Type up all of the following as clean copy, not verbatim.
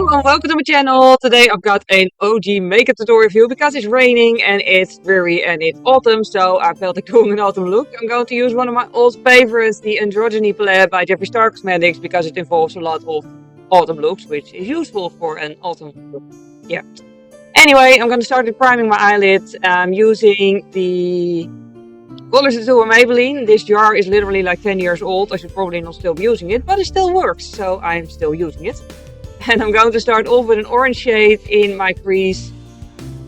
and welcome to my channel. Today I've got an OG makeup tutorial for you because it's raining and it's dreary and it's autumn, so I felt like doing an autumn look. I'm going to use one of my old favorites, the Androgyny palette by Jeffree Star Cosmetics, because it involves a lot of autumn looks, which is useful for an autumn look. Yeah. Anyway, I'm going to start with priming my eyelids. I'm using the Colors Tattoo of Maybelline. This jar is literally like 10 years old. I should probably not still be using it, but it still works, so I'm still using it. And I'm going to start off with an orange shade in my crease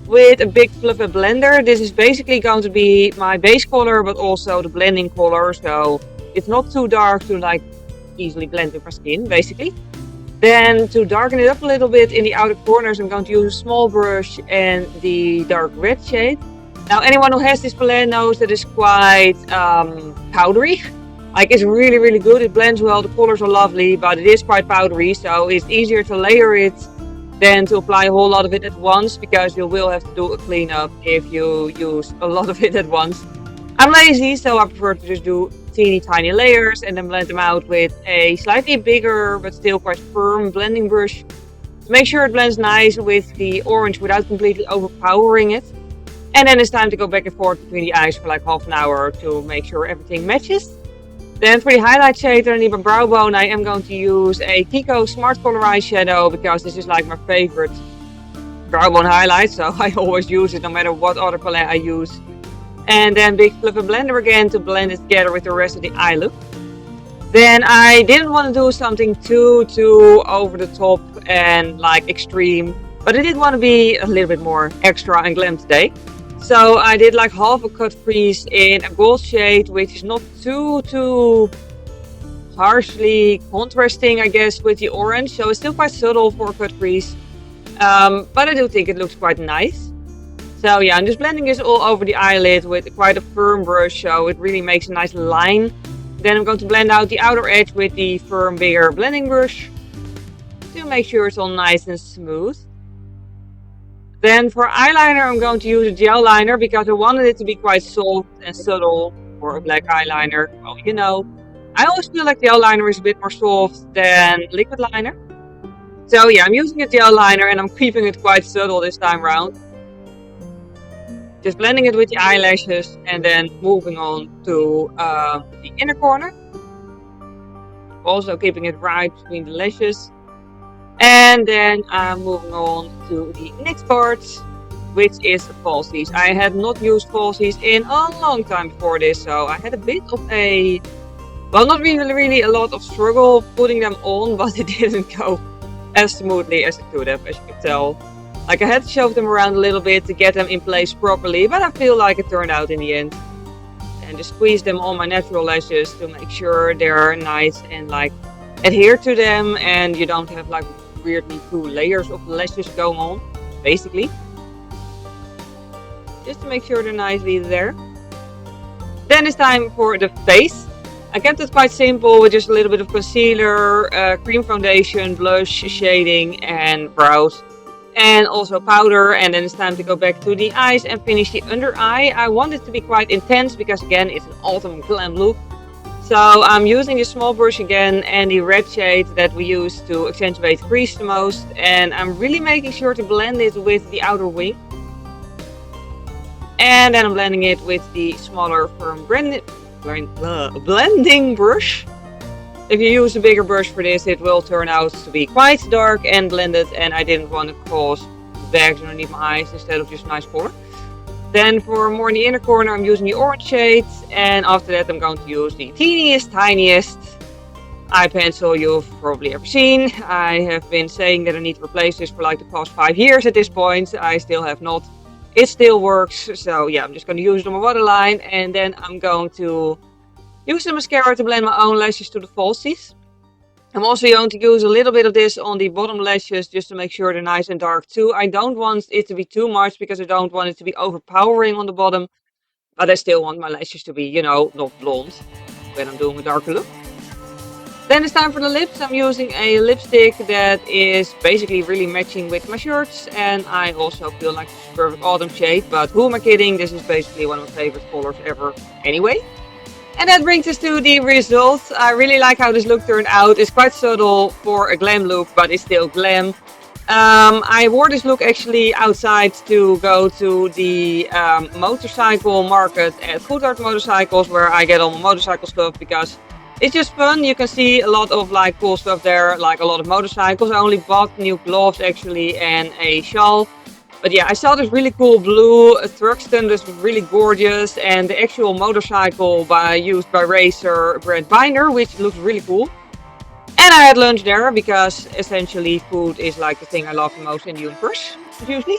with a big fluffy blender. This is basically going to be my base color, but also the blending color, so it's not too dark to like easily blend with my skin, basically. Then to darken it up a little bit in the outer corners, I'm going to use a small brush and the dark red shade. Now, anyone who has this palette knows that it's quite powdery. Like, it's really, really good. It blends well. The colors are lovely, but it is quite powdery, so it's easier to layer it than to apply a whole lot of it at once, because you will have to do a cleanup if you use a lot of it at once. I'm lazy, so I prefer to just do teeny tiny layers and then blend them out with a slightly bigger but still quite firm blending brush to make sure it blends nice with the orange without completely overpowering it. And then it's time to go back and forth between the eyes for like half an hour to make sure everything matches. Then for the highlight shade underneath my brow bone, I am going to use a Kiko Smart Color Eyeshadow, because this is like my favorite brow bone highlight, so I always use it no matter what other palette I use. And then big fluffy blender again to blend it together with the rest of the eye look. Then I didn't want to do something too over the top and like extreme, but I did want to be a little bit more extra and glam today. So I did like half a cut crease in a gold shade, which is not too harshly contrasting, I guess, with the orange. So it's still quite subtle for a cut crease, but I do think it looks quite nice. So yeah, I'm just blending this all over the eyelid with quite a firm brush, so it really makes a nice line. Then I'm going to blend out the outer edge with the firm, bigger blending brush to make sure it's all nice and smooth. Then for eyeliner, I'm going to use a gel liner because I wanted it to be quite soft and subtle for a black eyeliner. Well, you know, I always feel like gel liner is a bit more soft than liquid liner. So yeah, I'm using a gel liner and I'm keeping it quite subtle this time around. Just blending it with the eyelashes and then moving on to the inner corner. Also keeping it right between the lashes. And then I'm moving on to the next part, which is falsies. I had not used falsies in a long time before this, so I had a bit of a, well, not really a lot of struggle putting them on, but it didn't go as smoothly as it could have, as you can tell. Like, I had to shove them around a little bit to get them in place properly, but I feel like it turned out in the end. And just squeeze them on my natural lashes to make sure they're nice and like adhere to them, and you don't have like weirdly two layers of lashes going on, basically. Just to make sure they're nicely there. Then it's time for the face. I kept it quite simple with just a little bit of concealer, cream foundation, blush, shading, and brows. And also powder. And then it's time to go back to the eyes and finish the under eye. I want it to be quite intense because, again, it's an autumn glam look. So I'm using a small brush again and the red shade that we use to accentuate crease the most. And I'm really making sure to blend it with the outer wing. And then I'm blending it with the smaller firm blending brush. If you use a bigger brush for this, it will turn out to be quite dark and blended. And I didn't want to cause bags underneath my eyes instead of just nice color. Then for more in the inner corner, I'm using the orange shade, and after that I'm going to use the teeniest, tiniest eye pencil you've probably ever seen. I have been saying that I need to replace this for like the past 5 years at this point. I still have not. It still works, so yeah, I'm just going to use it on my waterline, and then I'm going to use the mascara to blend my own lashes to the falsies. I'm also going to use a little bit of this on the bottom lashes just to make sure they're nice and dark too. I don't want it to be too much because I don't want it to be overpowering on the bottom. But I still want my lashes to be, you know, not blonde when I'm doing a darker look. Then it's time for the lips. I'm using a lipstick that is basically really matching with my shirts. And I also feel like it's a perfect autumn shade. But who am I kidding? This is basically one of my favorite colors ever anyway. And that brings us to the result. I really like how this look turned out. It's quite subtle for a glam look, but it's still glam. I wore this look actually outside to go to the motorcycle market at Goodhart Motorcycles, where I get all my motorcycle stuff because it's just fun. You can see a lot of like cool stuff there, like a lot of motorcycles. I only bought new gloves actually and a shawl. But yeah, I saw this really cool blue Thruxton, this really gorgeous, and the actual motorcycle used by racer Brent Binder, which looks really cool. And I had lunch there because essentially food is like the thing I love the most in the universe, usually.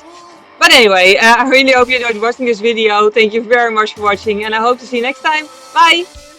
But anyway, I really hope you enjoyed watching this video. Thank you very much for watching and I hope to see you next time. Bye!